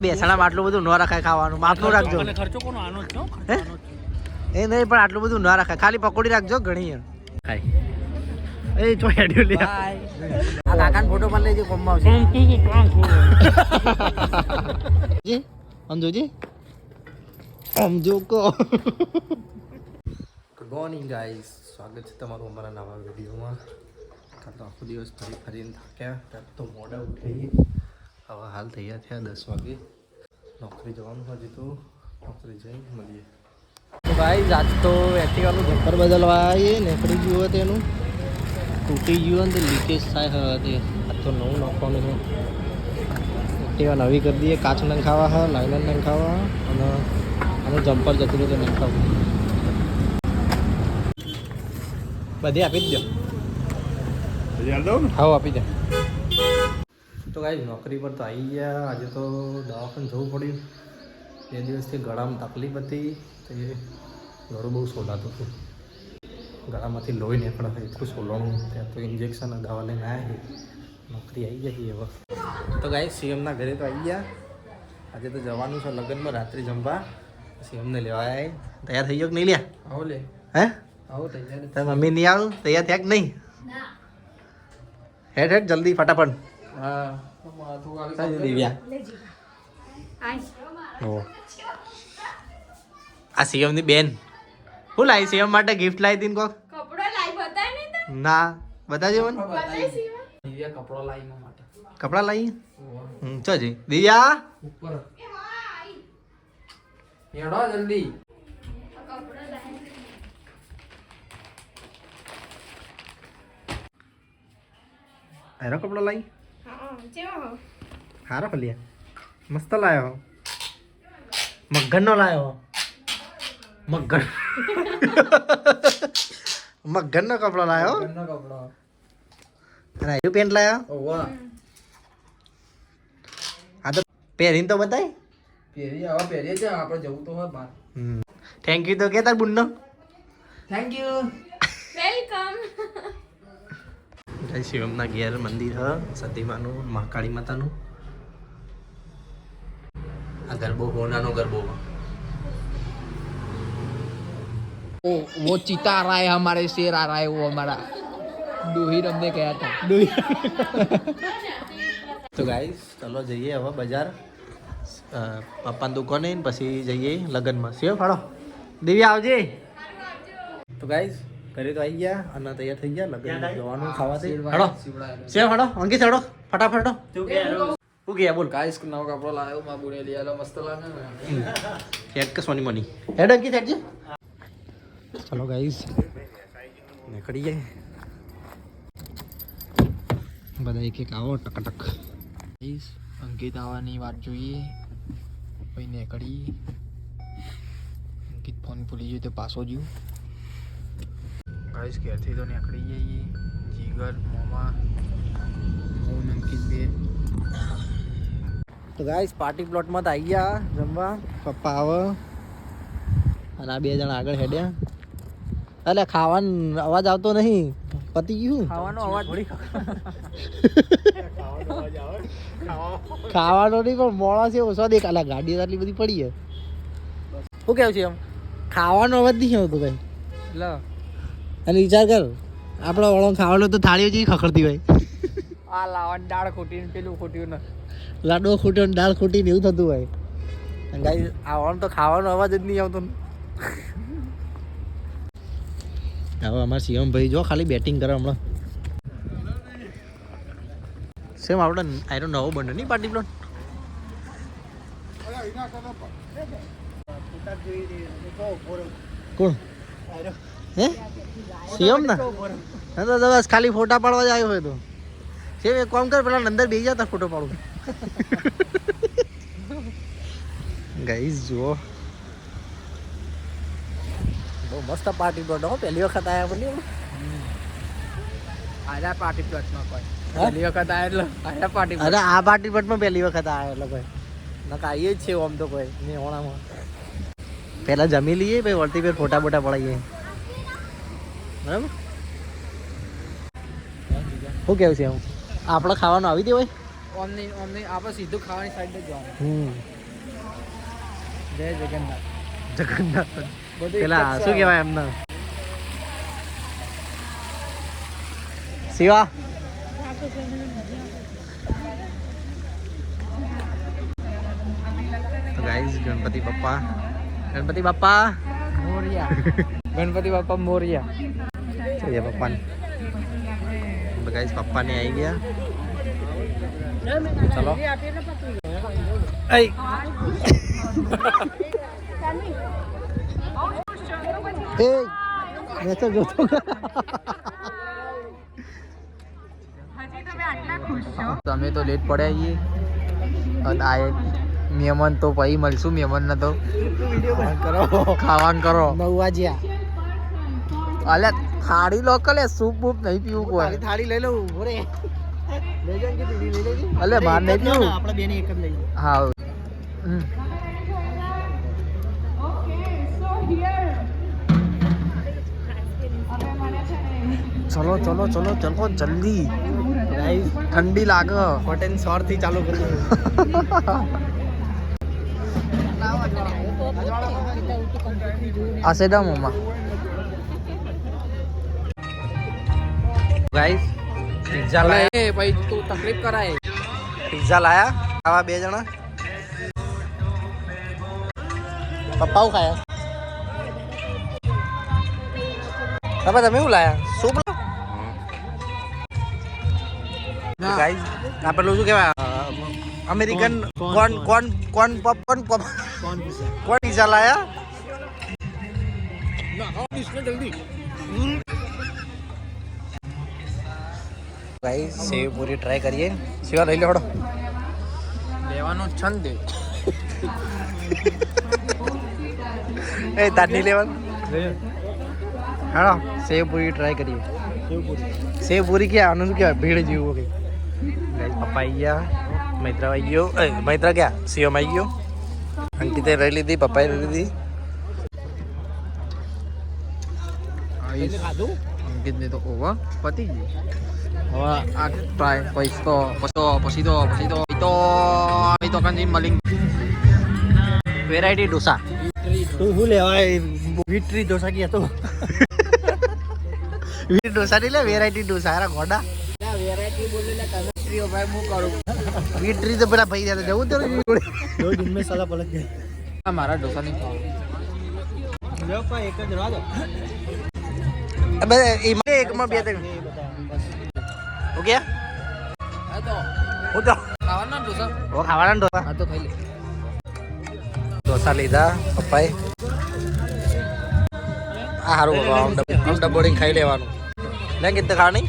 બેસણામાં આટલું બધું ન રખાય ખાવાનું, માપનું રાખજો. ખર્ચો કોનો આનો જ છે? એ નહીં પણ આટલું બધું ન રખાય, ખાલી પકોડી રાખજો ઘણી. એ ચો હેડ્યું લે આ કાકાનો ફોટો પણ લેજો કોમમાં આવશે. જી સમજો જી સમજો કો. ગુડ મોર્નિંગ ગાઈસ, સ્વાગત છે તમારું અમારા નવા વિડીયોમાં. કાલ તો આખો દિવસ ફરીને થાક્યા, ત્યારે તો મોડા ઉઠી. હવે હાલ તૈયાર થયા 10 વાગે, નોકરી જવાનું હજી તો નોકરી જઈ મળીએ. તો ગાઈસ આજ તો એક્ટિવાનું જમ્પર બદલવા આવીએ, નીકળી ગયું હતું એનું, તૂટી ગયું ને લીકેજ થાય હતી. આ તો નવું નાખવાનું છે. એક્ટિવા નવી કરી દઈએ, કાચ નંખાવા હા, લાઇનર નંખાવા અને આનું જમ્પર જતું રહ્યું તો નંખાવું. બધી આપી જ દો. હા આપી દે. તો ગાઈસ નોકરી પર તો આવી ગયા. આજે તો દવાખાને જવું પડ્યું. 2 દિવસથી ગળામાં તકલીફ હતી, તો એ ગળું બહુ સોલાતું હતું. ગળામાંથી લોહી નીકળે એટલું સોલાણું. ત્યાં તો ઇન્જેક્શન દવા લઈને આવ્યા. નોકરી આવી ગઈ હવે. તો ગાઈસ સીએમના ઘરે તો આવી ગયા. આજે તો જવાનું છે લગ્નમાં રાત્રે જમવા. સીએમને લેવા આવ્યા. તૈયાર થઈ ગયો કે નહીં લ્યા? આવો લે. હે આવો તૈયાર. તારી મમ્મી નહીં આવું? તૈયાર થયા કે નહીં? હેડ હેડ જલ્દી ફટાફટ. હા આ સીએમ ની બેન શું લાવી? સીએમ માટે ગિફ્ટ લાવી હતી કોક? ના બતાવજો મને. કપડા લાવી ચો જી દિવ્યા જલ્દી. એનો કપડો લાવી હારો ખલ્યા મસ્ત લાયો. મગનનો લાયો. મગનનો કપડો લાયો. અને આયુ પેન્ટ લાયો. આ તો પહેરીને તો બતાય. પહેરીએ છે આપણે જવું તો હોય બહાર. થેન્ક યુ તો કે તાર બુનનો. Thank you welcome. જય શિવમના ઘેર મંદિર હ સતીમાનું, મહાકાળી માતાનું. આ ગરબો હોનાનો ગરબો. वो चीता आ रहा है, हमारे शेर आ रहा है, वो हमारा डूही रमने गया था. तो गाइस चलो જઈએ હવે બજાર પપ્પાની દુકાને, પછી જઈએ લગ્નમાં. સેવ ફાડો દિવ્યા આવજે. તો ગાઈસ ઘરે તો આવી ગયા અને તૈયાર થઈ ગયા લગ્ન જવાનું ખાવાથી. હડો સેવ હડો અંકિત હડો ફટાફટ. શું ગયા બોલ? ગાઈસ નવો કપડો લાવ્યો માં બુડે લઈ આલો, મસ્ત લાગે ને. હેડ કે સોની મની હેડ અંકિત હેડ જે. ચલો ગાઈસ નીકળી જાય બધા એક એક આવો ટકટક. ગાઈસ અંકિત આવવાની વાત જોઈએ પછી નીકળી. અંકિત ફોન ભૂલી ગયો તો પાછો જ્યું. ગાઈસ ઘેરથી તો નીકળી જઈએ. જીગર મોમા હું અંકિત બે. તો ગાઈસ પાર્ટી પ્લોટમાં તો આવી ગયા જમવા. પપ્પા આવે અને આ 2 જણા આગળ હેડ્યા. એટલે ખાવાનો અવાજ આવતો નહીં. પતી ગયું ખાવાનો અવાજ. ખાવાનો નહીં પણ મોડા છે ઓછો દેખ. અલા ગાડી આટલી બધી પડી છે. શું કેવું છે એમ? ખાવાનો અવાજ નહીં આવતો ભાઈ. એટલે અને વિચાર કર આપણો વળો ખાવાનો તો થાળીઓ જેવી ખખડતી હોય. આ લાવણ દાળ ખોટીને પેલું ખોટ્યું ને લાડો ખોટ્યો ને દાળ ખોટીને એવું થતું હોય. ગાઈસ આ વળો તો ખાવાનો અવાજ જ નહીં આવતો. હવે અમારા શિવમ ભાઈ જો ખાલી બેટિંગ કરે હમણાં. સેમ આપણે આયરો નવો બને નહીં પાર્ટી પ્લોટ. કોણ હે? શિવમ ના તો બસ ખાલી ફોટા પાડવા જ આવ્યો હોય તો સેમ એક કામ કર, પેલા અંદર બેસી જતા ફોટો પાડું. ગાઈસ જુઓ બહુ મસ્ત પાર્ટી પ્લોટ હો. પહેલી વખત આવ્યા બોલી આજા પાર્ટી પ્લોટમાં કોઈ પહેલી વખત આવ્યા એટલે આજા પાર્ટી. અરે આ પાર્ટી પ્લોટમાં પહેલી વખત આવ્યા એટલે કોઈ નકા આવીએ જ છે આમ તો કોઈ મેહોણામાં. પહેલાં જમી લઈએ પછી વળતી ફેર ફોટા બોટા પડાવીએ. બરાબર શું કેવું છે? હું આપણે ખાવાનું આવી દે હોય ઓમની આપણે સીધું ખાવાની સાઈડ જ જવાનું. જય જગન્નાથ. જગન્નાથ પેલા શું કહેવાય એમને શિવા ગાઈસ ગણપતિ બાપ્પા મોરિયા. ગણપતિ બાપ્પા મોરિયા. જય બાપ્પા ગાઈસ પપ્પા ને આવી ગયા. ચલો તમે તો લેટ પડ્યા છીએ અને આ એક મહેમાન તો પછી મળશું. મહેમાન ને તો ખાવાનું કરો 9 વાગ્યા. અલે થાળી લોકલે સૂપ બૂપ નહીં પીવું કોઈ. થાળી લઈ લઉં ભરે લઈ જાય કે લઈ લેજે. અલે માર નહીં પીવું આપણે બેને એક જ લઈએ. હા ચલો જલ્દી ઠંડી લાગે. હોટેલ 100 થી ચાલુ કરી આ સેડા મોમાં ગાઈસ પિઝા લાયા. ભાઈ તું તકલીફ કરાય. પિઝા લાયા આવા 2 જણા. પપ્પાઓ ખાયા. બાપા તમે શું લાયા? સૂપ ગાઈસ આ પેલું શું કહેવાય અમેરિકન કોન પિઝા લાયા. ગાઈસ સેવ પૂરી ટ્રાય કરીએ. સેવા લઈ લો હડો. લેવાનો છંદ એ તારની લેવાનું. હાલો સેવ પૂરી ટ્રાય કરીએ. સેવ પૂરી ક્યાં આનું શું કહેવાય ભેળ જેવું કંઈ. ગાઈસ પપ્પા આવી ગયા. મૈત્રા આવી ગયો. મૈત્રા ક્યાં સીઓમાં આવી ગયો. અંકિતે લઈ લીધી. પપ્પાએ લઈ લીધી. અંકિતને તો ઓવા પતી ગયું. હવે આ ટ્રાય પછી તો કંઈ મલિંગ વેરાયટી ઢોસા. તું શું લેવાય વિટ્રી ઢોસા કે તો વીર ઢોસા નહીં લે વેરાયટી ઢોસા. યાર ગોડા વેરાયટી બોલેલા કમેન્ટ્રીઓ ભાઈ હું કરું. વિટ્રી તો પેલા ભાઈ જવું તો દો દિન મે સાલા પલટ ગયા. મારા ઢોસા નહીં ખાવ લો પા એક જ રવા દો. અબે એમાં એકમાં 2 3 હો ગયા. હા તો ખાવાના ઢોસા. ખાવાના ઢોસા. હા તો ખાઈ લે. ઢોસા લીધા પપ્પાએ. આ સારું ડબોડીને ખાઈ લેવાનું. લે કીધું ખા નહીં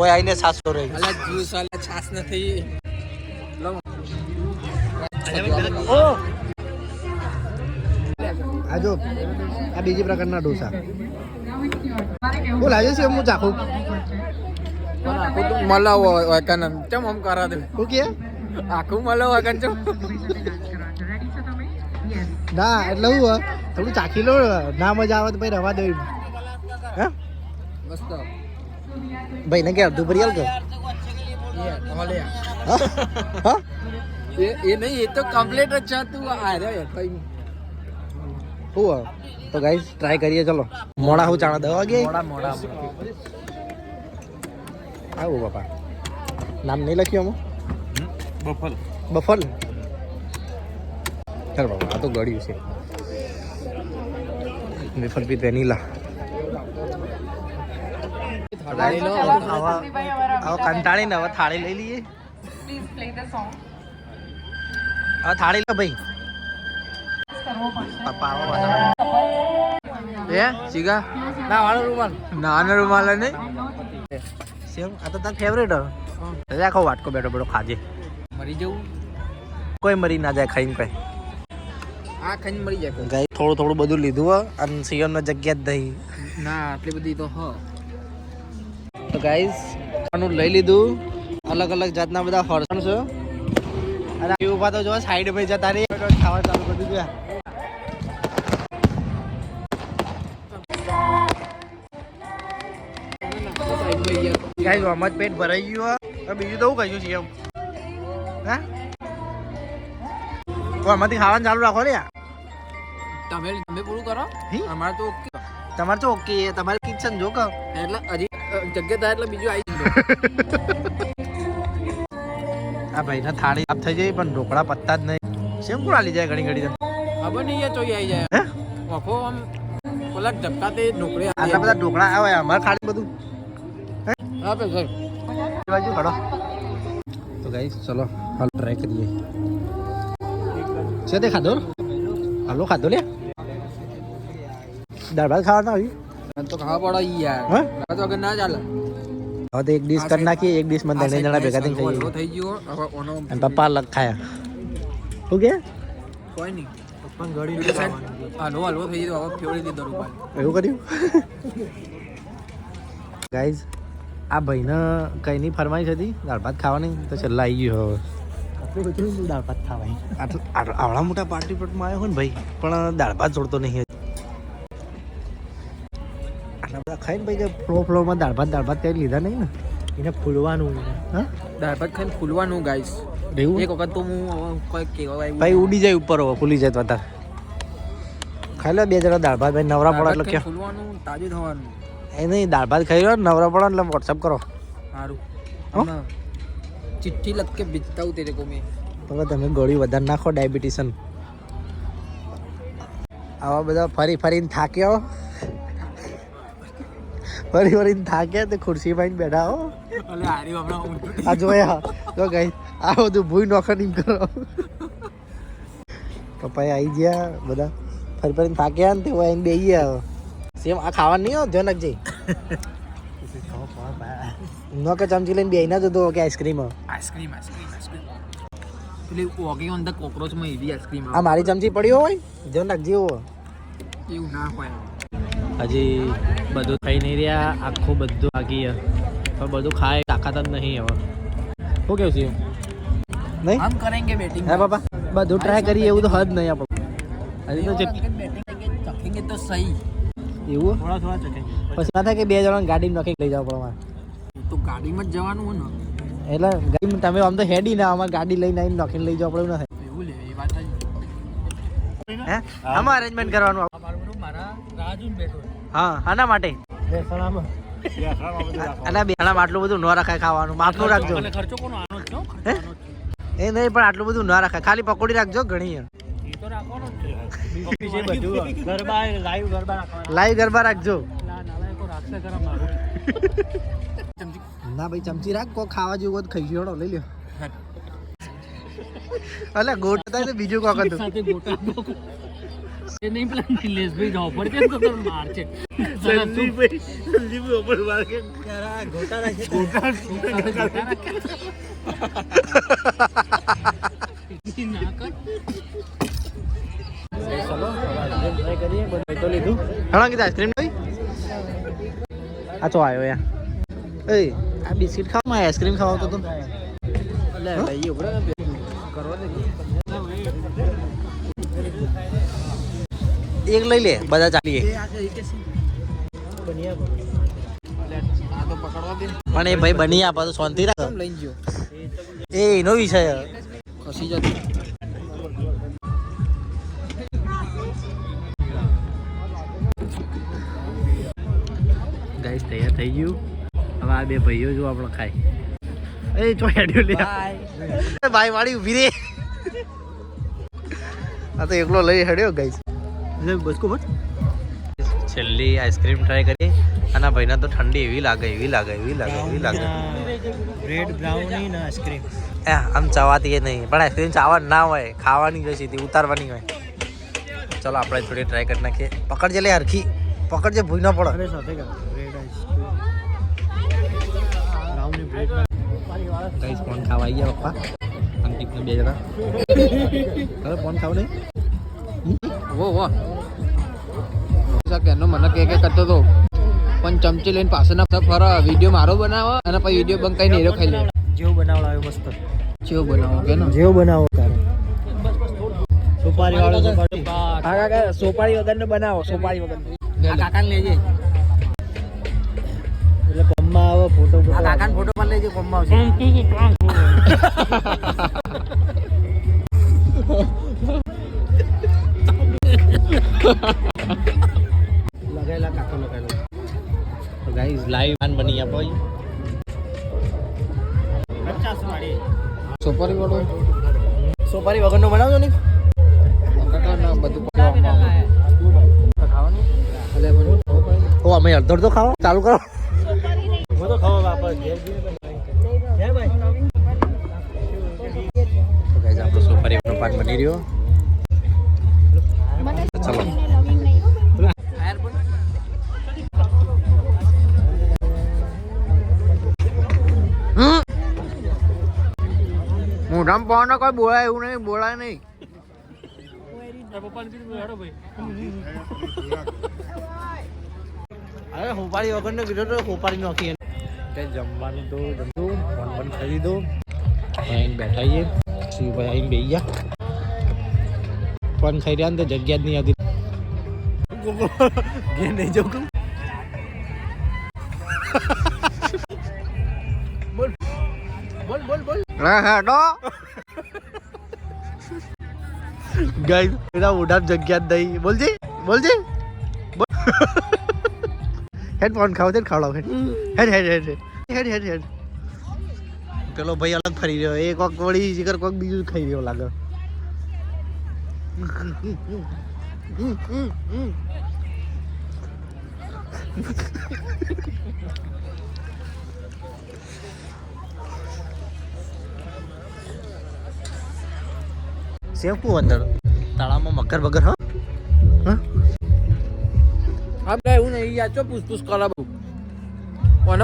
ઓય આઈને છાસ તો રહી. અલા જ્યુસ વાલા છાસ નથી. લો ઓ આજો આ બીજી પ્રકારના ઢોસા. હું લાગે છે હું ચાખું. મલાવો વાકન કેમ આમ કરા દે. હું કે આખું મલાવો વાકન ચો ના એટલે હું થોડું ચાખી લો. ના મજા આવે તો ભાઈ રવા દે. હે મસ્ત ભાઈ ને કે અડધું ભરિયાલ કે એ નહીં એ તો કમ્પ્લીટ જ છે. તું આ રે ભાઈ હું તો ગાઈસ ટ્રાય કરીએ. ચલો મોડા હું ચાણા 10 વાગે મોડા આવું. બાપા નામ નહીં લખ્યું આમાં. બફલ ચાલ બાપા આ તો ગળ્યું છે. Wafer with vanilla. કંટાળીને હવે થાળી લઈ લઈએ. હવે થાળી લો ભાઈ. પપ્પા એ ચીગા ના વાળો રૂમાલ નાનો રૂમાલ નહીં સેમ. આ તો તાર ફેવરેટ રાખો. વાટકો બેઠો બેઠો ખાજે. મરી જવું કોઈ મરી ના જાય ખાઈને. કોઈ આ ખાઈને મરી જાય. ગાય થોડું બધું લીધું અને સિયમ જગ્યા જ દઈ ના આટલી બધી તો હ. તો ગાઈસ આનું લઈ લીધું. અલગ અલગ જાતના બધા ફરસાણ છે. અને ઉભા તો જો સાઈડ પર જતા રહી ખાવા ચાલુ કરી દીધું. ગાઈસ આમાં જ પેટ ભરાઈ ગયું હવે બીજું તો હું કહીશું છીએ હા તો આમાંથી ખાવાનું ચાલુ રાખો ને તમે પૂરું કરો અમારે તો ઓકે તમારે તો ઓકે તમારી કિચન જો કે એટલે હજી જગ્યા થાય એટલે બીજું આવી આ ભાઈને થાળી આપ થઈ જાય પણ ઢોકળા પત્તા જ નહીં સેમ કોણ આલી જાય ઘણી ઘડી ખબર નહીં ચોઈ આવી જાય વફો આમ પેલા ધબકાતે ઢોકળી આટલા બધા ઢોકળા આવે અમારે ખાલી બધું હા ભાઈ સર બાજુ ખડો તો ગાઈસ ચલો હાલ ટ્રાય કરીએ છે તે ખાધો હાલો ખાધો લે દાળ ભાત ખાવાના આવી તો ખાવા પડે યાર હા તો અગર ના ચાલે હવે તો એક ડીશ કરી નાખીએ એક ડીશ માં ત્રણ જણા ભેગા થઈને ખાઈએ થઈ ગયો હવે ઓનો અને પપ્પા અલગ ખાયા ઓકે કોઈ નહીં પપ્પા ગળી હાલો થઈ ગયો હવે ફેવડી દીધો રૂપાલ એવું કર્યું ગાઈઝ આ ભાઈને કઈની ફરમાઈશ હતી દાળ ભાત ખાવાની તો છેલ્લા આવી ગયો હવે આટલું બધું દાળ ભાત ખાવાય આવડા મોટા પાર્ટી પ્લોટમાં આવ્યો હોય ને ભાઈ પણ દાળ ભાત છોડતો નહીં આટલા બધા ખાઈને ભાઈ ફ્લોમાં દાળ ભાત કઈ લીધા નહીં ને એને ફૂલવાનું હા દાળ ભાત ખાઈને ફૂલવાનું ગાઈસ એક વખત તો હું કોઈ કેવા ભાઈ ઉડી જાય ઉપર હવે ફૂલી જાય તો અત્યારે ખાઈ લો બે જણા દાળ ભાત ભાઈ નવરા પડે એટલે કે ફૂલવાનું તાજું થવાનું એ નહીં દાળ ભાત ખાઈ લો નવરા પડે એટલે વોટ્સઅપ કરો સારું चिट्ठी लग के बेचता हूँ तेरे को मैं તો તમે ગોળી વધારે નાખો ડાયાબિટીસન આવા બધા ફરીને થાક્યા ફરીને થાક્યા તે ખુરશી માં બેઠા હો અલે હારી આપણા આ જોયા તો ગઈ આ બધું ભૂઈ નોખા નહીં કરો પપ્પા આવી ગયા બધા ફરીને થાક્યા ને તે આવીને બેસી ગયા સેમ આ ખાવાનું નહીં હો ધ્યાન રાખજે ન કે ચમચી લઈને બેસી ના જતો કે આઈસ્ક્રીમ પેલી વોકિંગ ઓન ધ કોકરોચ માં એવી આઈસ્ક્રીમ આ મારી ચમચી પડી હોય ધ્યાન રાખજે એવું ના હોય હજી બધું ખાઈ નહીં રહ્યા આખું બધું આગી પણ બધું ખાય તાકાત જ નહીં હવે શું કેવું છે નહીં हम करेंगे बैटिंग હા બાપા બધું ટ્રાય કરીએ એવું તો હદ નહીં આપણે હજી તો चखेंगे तो सही એવું થોડા ચખે પછી ના થાય કે બે જણા ગાડી નાખી લઈ જાવ પડે તો ગાડીમાં જ જવાનું હોય ને એટલે ગાડી તમે આમ તો હેડી ના અમારે ગાડી લઈને આવીને નાખીને લઈ જવા પડે ના થાય એવું લે એ વાત હે આમાં અરેન્જમેન્ટ કરવાનું મારા રાજુન બેઠો હા આના માટે એટલે બેણા આટલું બધું ન રખાય ખાવાનું માપનું રાખજો ખર્ચો કોનો આનો જ હે એ નહીં પણ આટલું બધું ન રખાય ખાલી પકોડી રાખજો ઘણી એ તો રાખવાનો જ છે બધું ગરબા લાઈવ ગરબા રાખજો નાલાયકો રાખશે ગરમ મારું ના ભાઈ ચમચી રાખ કો ખાવા જેવું હોય તો ખાઈ જોડો લઈ લ્યો અલે ગોટ થાય તો બીજું કોક હતું સાથે ગોટા એ નહીં પ્લાન લેસ ભાઈ જાવ પડે તો તો માર છે સંદીપ ઉપર માર કે યાર ગોટા રાખે ગોટા ના કર ચલો ટ્રાય કરીએ બધું તો લીધું હણા કીધું આઈસ્ક્રીમ નહીં આ તો આવ્યો યાર એ આ બિસ્કિટ ખાવા આઈસ્ક્રીમ ખાવા તો તું એટલે ભાઈ ઉપર કરવા દે એક લઈ લે બધા ચાલીએ પણ એ ભાઈ બની આપે તો શાંતિ રાખ લઈ ગયો એ એનો વિષય ખસી જતો ગાઈસ તૈયાર થઈ ગયું હવે આ બે ભાઈઓ જો આપણે ખાય એ ચોયાડ્યો લે ભાઈ વાળી ઊભી રે આ તો એકલો લઈ હેડ્યો ગાઈસ બસકો બસ છેલ્લી આઈસ્ક્રીમ ટ્રાય કરીએ અને ભાઈને તો ઠંડી એવી લાગે બ્રેડ બ્રાઉની ને આઈસ્ક્રીમ આમ ચાવાતી નહીં પણ આઈસ્ક્રીમ ચાવવાની ના હોય ખાવાની હોય સીધી ઉતારવાની હોય ચલો આપણે થોડી ટ્રાય કરી નાખીએ પકડજે લે હરખી પકડજે ભૂઈ ના પડે સાથે bread ice cream brownie bread guys કોણ ખાવા આવી ગયા પપ્પા અંકિત ને બે જણા હવે કોણ ખાવ નહીં વો કેનો મને કે કરતો તો પણ ચમચી લઈને પાછળના ફર વિડીયો મારો બનાવો અને પછી વિડીયો બંધ કરીને નેરો ખાઈ લે જેવો બનાવડાવ્યો મસ્ત જેવો બનાવો કે જેવો બનાવો તારે સોપારી વાળો સોપારી હા કાકા સોપારી વગરનો બનાવો સોપારી વગર કાકાને લેજે એટલે કમમાં આવે લેજે કોમમાં લગાયેલા કાકો લગાયેલો તો ગાઈઝ લાઈવ આન બની ગયા ભાઈ 50 વાળી સોપારી વાળો સોપારી વગરનો બનાવજો ને ના બધું ખાવાનું એટલે મને ઓ અમે અડધો અડધો ખાવા ચાલુ કરો હું તો ખાવા વાપસ ઘેર જઈને હે ભાઈ તો ગાઈઝ આપણો સોપારીનો પાન બની રહ્યો ચલો મોઢામાં પાવાનો કોઈ બોલાય એવું નહીં બોલાય નહીં અરે હોપારી વગરનો કીધો તો હોપારી નોખી કે જમવાનું તો જમતું ફોન પણ ખાઈ લીધો આવીને બેઠા છીએ શિવભાઈ આવીને બેસી ગયા ફોન ખાઈ રહ્યા ને તો જગ્યા જ નહીં આવતી ઘેર નહીં જવું બોલ બોલ બોલ બોલ હેડો ગાઈસ એના મોઢા જગ્યા જ નહીં બોલજે બોલજે હેડ ફોન ખાવ છે ખાવડાવ હેડ હેડ હેડ હેડ હેડ હેડ પેલો ભાઈ અલગ ફરી રહ્યો એ કોક વળી જીગર કોક બીજું ખાઈ રહ્યો લાગે સેવકું અંદર તળાવમાં મગર બગર હા આપણે એવું નહીં યાર ચો પૂછ કરાવું કોને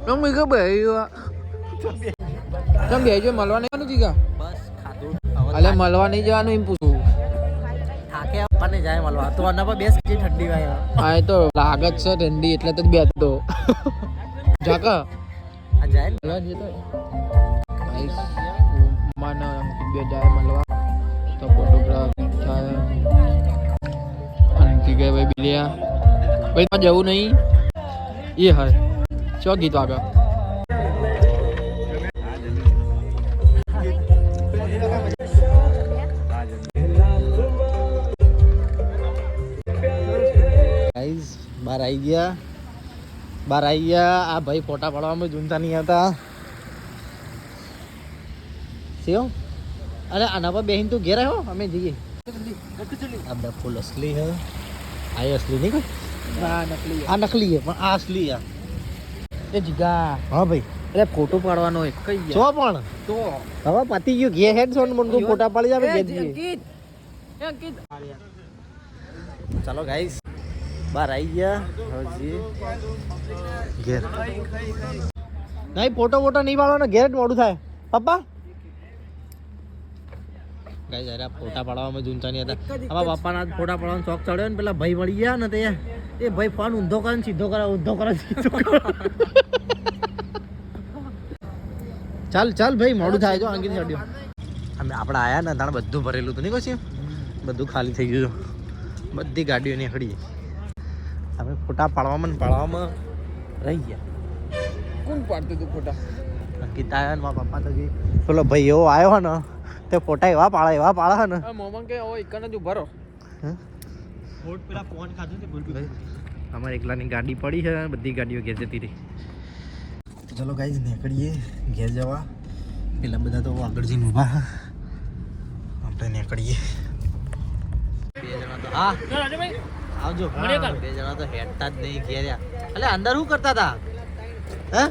મમ્મી ખબર તમે બેજો મળવા નહીં જવાનું જીગા બસ ખાધું અલે મળવા નહીં જવાનું એમ પૂછું થાકે આપણને જાય મળવા તો આના પર બેસ કે ઠંડી વાય હા એ તો લાગત છે ઠંડી એટલે તો બેસતો જાકા આ જાય મળવા જતો ગાઈસ માન બે જાય મળવા તો ફોટોગ્રાફ થાય અંકી ગયે ભાઈ બિલિયા ભાઈ માં જવું નહીં એ હા ચો ગીત આગળ ગાઈસ બહાર આવી ગયા આ ભાઈ ફોટા પાડવામાં જૂનતા નહીં હતા સેવ અરે આના પર બેહીન તું ઘેર આવ્યો અમે જઈએ આ ફૂલ અસલી હે આ અસલી નહીં કોઈ ના નકલી આ નકલી હે પણ આ અસલી હે એ જીગા હા ભાઈ એટલે ફોટો પાડવાનો એક કઈ છો પણ તો હવે પતી ગયું ઘેર હેડ છો મને તું ફોટા પાડી જાવે ઘેર જઈએ અંકિત ચાલો ગાઈસ બહાર આવી ગયા હજી ઘેર નહીં ફોટો નહીં પાડવાનો ઘેર જ મોડું થાય પપ્પા ગાઈસ અરે ફોટા પાડવામાં જૂનતા નહીં હતા આમાં પપ્પાના ફોટા પાડવાનો શોખ ચડ્યો ને પેલા ભાઈ મળી ગયા ને તે એ ભાઈ ફોન ઊંધો કરે ને સીધો કરે ઊંધો કરે સીધો કરે ચાલ ભાઈ મોડું થાય જો અંકિત ચડ્યો અમે આપણે આયા ને તાણે બધું ભરેલું હતું નહીં કશું બધું ખાલી થઈ ગયું બધી ગાડીઓ નીકળી અમે ફોટા પાડવામાં રહી ગયા કોણ પાડતું તું ફોટા અંકિત આવ્યા ને મારા પપ્પા તો પેલો ભાઈ એવો આવ્યો ને તે ફોટા એવા પાડે ને મોમન કે ઓ એકને જ ઉભા રહો ફોટ પેલા ફોન ખાધું ને બોલ અમારે એકલાની ગાડી પડી છે બધી ગાડીઓ ઘેર જતી રહી ચલો ગાઈસ નીકળીએ ઘેર જવા પેલા બધા તો આગળ જઈને ઊભા આપણે નીકળીએ બે જણા તો હા આવજો બે જણા તો હેડતા જ નહીં ઘેર્યા એટલે અંદર શું કરતા હતા હે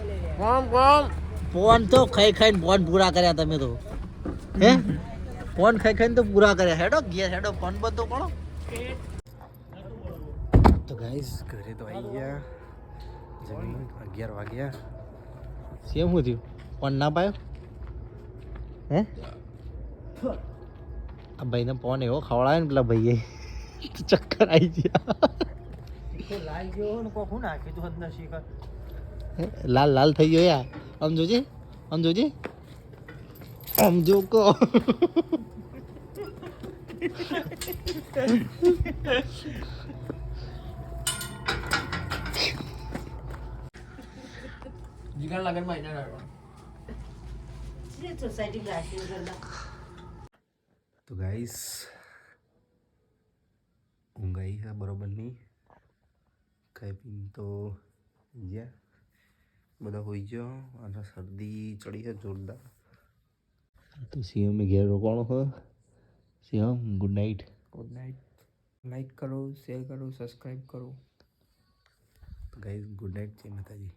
ફોન તો ખાઈને ફોન પૂરા કર્યા તમે તો હે ફોન ખાઈને તો પૂરા કર્યા હેડો ઘેર હેડો ફોન બધો પડો તો ગાઈસ ઘરે તો આવી ગયા જમીન 11 વાગ્યા સેમ શું થયું ફોન ના પાયો હે આ ભાઈને ફોન એવો ખવડાવે ને પેલા ભાઈએ ચક્કર આવી ગયા લાલ થઈ ગયો યાર આમ જોજે આમ જો કો જીગા લગનમાં આઈને રહેવા સોસાયટી રાશિ કરતા તો ગાઈસ ઊંઘ આવી છે બરોબર નહીં ખાઈ પીને તો ગયા બધા હોઈ ગયો અને શરદી ચડી છે જોરદાર તો સીએમ ઘેર રોકાણો છે સીએમ ગુડ નાઇટ લાઈક કરો શેર કરો સબસ્ક્રાઈબ કરો તો ગાઈસ ગુડ નાઇટ જય માતાજી